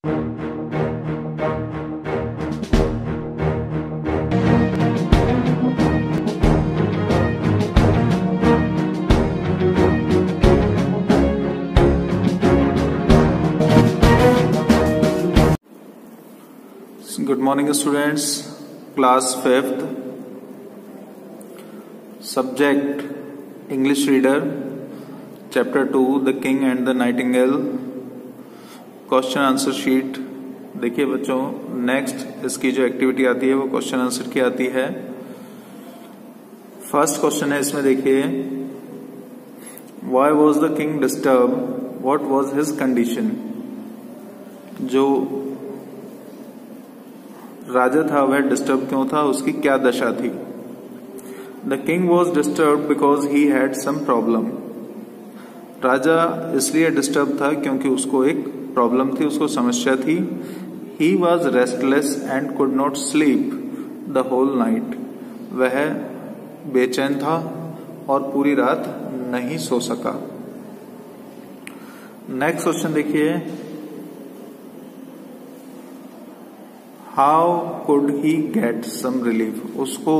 Good morning students, class 5th, subject English reader, chapter 2, The King and the Nightingale, question answer sheet. देखिए बच्चों, next इसकी जो activity आती है वो क्वेश्चन आंसर की आती है। फर्स्ट क्वेश्चन है इसमें, देखिए, why was the king disturb, what was his condition. जो राजा था वह डिस्टर्ब क्यों था, उसकी क्या दशा थी। The king was disturb because he had some problem. राजा इसलिए डिस्टर्ब था क्योंकि उसको एक प्रॉब्लम थी, उसको समस्या थी। He was restless and could not sleep the whole night. वह बेचैन था और पूरी रात नहीं सो सका। नेक्स्ट क्वेश्चन देखिए, how could he get some relief. उसको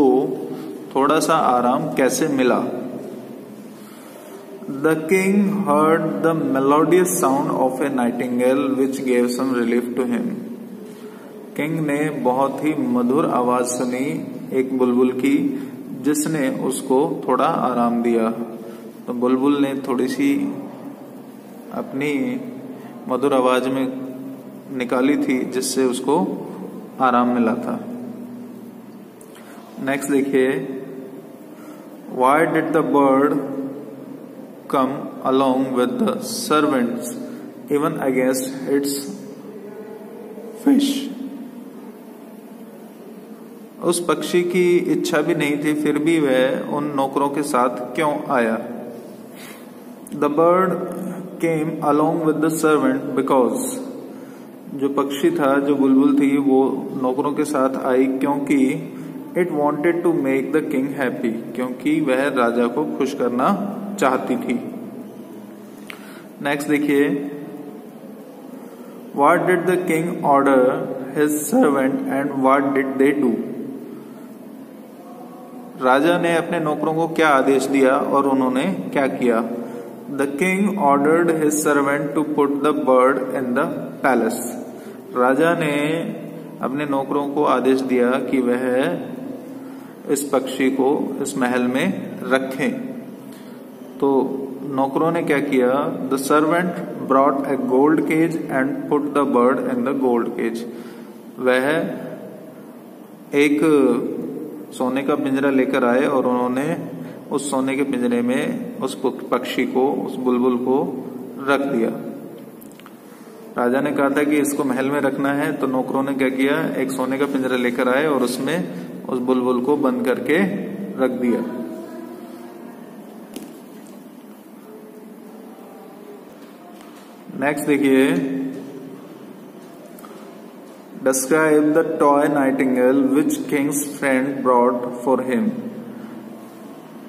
थोड़ा सा आराम कैसे मिला। The king heard the melodious sound of a nightingale which gave some relief to him. King ने बहुत ही मधुर आवाज सुनी एक बुलबुल की, जिसने उसको थोड़ा आराम दिया। तो बुलबुल ने थोड़ी सी अपनी मधुर आवाज में निकाली थी, जिससे उसको आराम मिला था। नेक्स्ट देखिए, why did the bird come along with the servants even against it's fish. उस पक्षी की इच्छा भी नहीं थी, फिर भी वह उन नौकरों के साथ क्यों आया। The bird came along with the servant because, जो पक्षी था, जो बुलबुल थी, वो नौकरों के साथ आई क्योंकि it wanted to make the king happy, क्योंकि वह राजा को खुश करना चाहती थी। नेक्स्ट देखिए, what did the king order his servant and what did they do. राजा ने अपने नौकरों को क्या आदेश दिया और उन्होंने क्या किया। The king ordered his servant to put the bird in the palace. राजा ने अपने नौकरों को आदेश दिया कि वह इस पक्षी को इस महल में रखें। तो नौकरों ने क्या किया। The servant brought a gold cage and put the bird in the gold cage. वह एक सोने का पिंजरा लेकर आए और उन्होंने उस सोने के पिंजरे में उस पक्षी को, उस बुलबुल को रख दिया। राजा ने कहा था कि इसको महल में रखना है, तो नौकरों ने क्या किया, एक सोने का पिंजरा लेकर आए और उसमें उस बुलबुल को बंद करके रख दिया। नेक्स्ट देखिए, describe the toy Nightingale which Kings friend brought for him.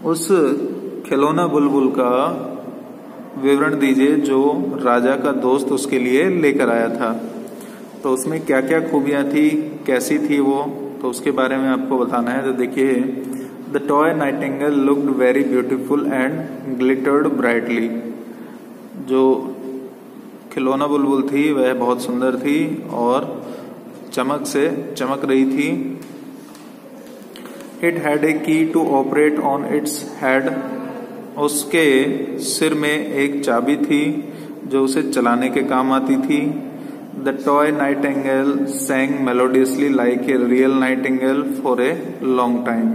उस खिलौना बुलबुल का विवरण दीजिए जो राजा का दोस्त उसके लिए लेकर आया था। तो उसमें क्या क्या खूबियां थी, कैसी थी वो, तो उसके बारे में आपको बताना है। तो देखिए, the toy Nightingale looked very beautiful and glittered brightly. जो खिलौना बुलबुल थी वह बहुत सुंदर थी और चमक से चमक रही थी। It had a key to operate on its head. उसके सिर में एक चाबी थी जो उसे चलाने के काम आती थी। The toy Nightingale sang melodiously like a real nightingale for a long time।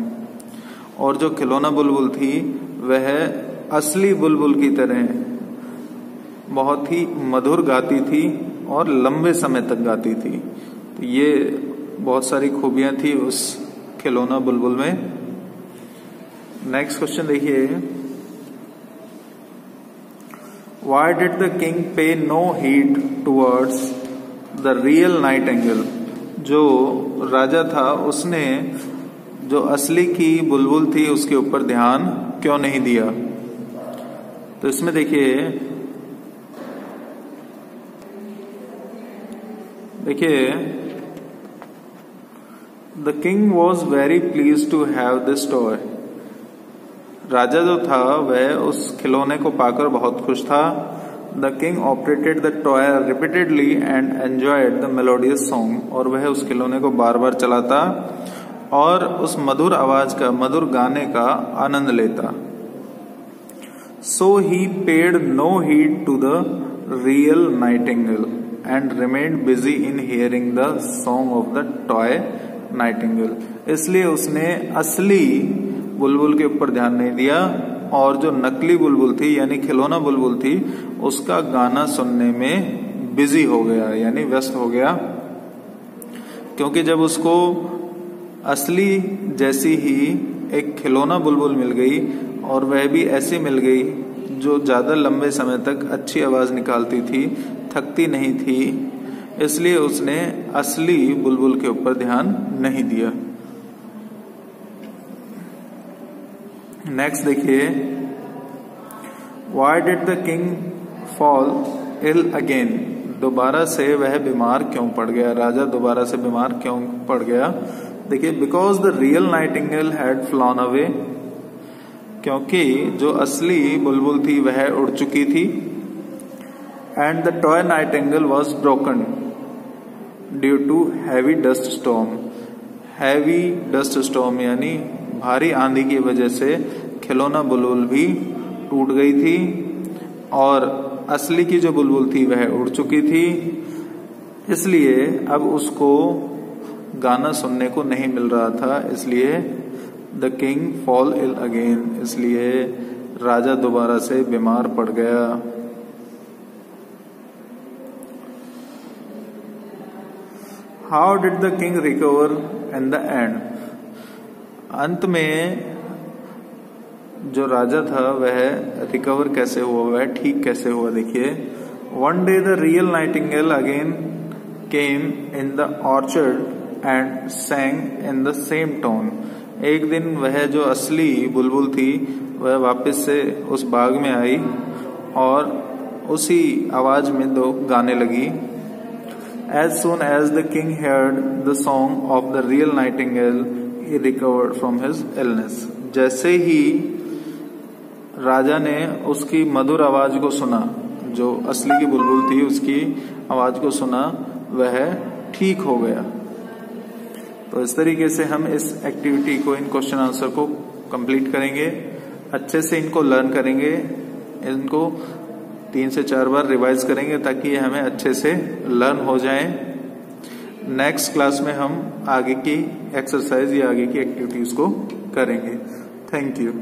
और जो खिलौना बुलबुल थी वह असली बुलबुल की तरह बहुत ही मधुर गाती थी और लंबे समय तक गाती थी। तो ये बहुत सारी खूबियां थी उस खिलौना बुलबुल में। नेक्स्ट क्वेश्चन देखिए, Why did the king pay no heed towards the real nightingale? जो राजा था उसने जो असली की बुलबुल थी उसके ऊपर ध्यान क्यों नहीं दिया। तो इसमें देखिए, देखिए, the king was very please to have this toy. राजा जो था वह उस खिलौने को पाकर बहुत खुश था। The king operated the toy repeatedly and enjoyed the melodious song, और वह उस खिलौने को बार बार चलाता और उस मधुर आवाज का, मधुर गाने का आनंद लेता। So he paid no heed to the real nightingale and remained busy in hearing the song of the toy nightingale. इसलिए उसने असली बुलबुल के ऊपर ध्यान नहीं दिया और जो नकली बुलबुल थी यानी खिलौना बुलबुल थी उसका गाना सुनने में बिजी हो गया, यानी व्यस्त हो गया। क्योंकि जब उसको असली जैसी ही एक खिलौना बुलबुल मिल गई और वह भी ऐसी मिल गई जो ज्यादा लंबे समय तक अच्छी आवाज निकालती थी, थकती नहीं थी, इसलिए उसने असली बुलबुल के ऊपर ध्यान नहीं दिया। नेक्स्ट देखिए, Why did the king fall ill again? दोबारा से वह बीमार क्यों पड़ गया, राजा दोबारा से बीमार क्यों पड़ गया? देखिए, because the real nightingale had flown away, क्योंकि जो असली बुलबुल थी वह उड़ चुकी थी। And the toy nightingale was broken due to heavy dust storm. Heavy dust storm यानी भारी आंधी की वजह से खिलौना बुलबुल भी टूट गई थी और असली की जो बुलबुल थी वह उड़ चुकी थी, इसलिए अब उसको गाना सुनने को नहीं मिल रहा था। इसलिए the king fall ill again, इसलिए राजा दोबारा से बीमार पड़ गया। How did the king recover in the end? अंत में जो राजा था वह रिकवर कैसे हुआ, वह ठीक कैसे हुआ? देखिए, one day the real Nightingale again came in the orchard and sang in the same tone. एक दिन वह जो असली बुलबुल थी वह वापस से उस बाग में आई और उसी आवाज में दो गाने लगी। As soon as the king heard the song of the real nightingale, he recovered from his illness. जैसे ही राजा ने उसकी मधुर आवाज को सुना, जो असली की बुलबुल थी उसकी आवाज को सुना, वह ठीक हो गया। तो इस तरीके से हम इस एक्टिविटी को, इन क्वेश्चन आंसर को कंप्लीट करेंगे, अच्छे से इनको लर्न करेंगे, इनको 3 से 4 बार रिवाइज करेंगे ताकि ये हमें अच्छे से लर्न हो जाए। नेक्स्ट क्लास में हम आगे की एक्सरसाइज या आगे की एक्टिविटीज को करेंगे। Thank you.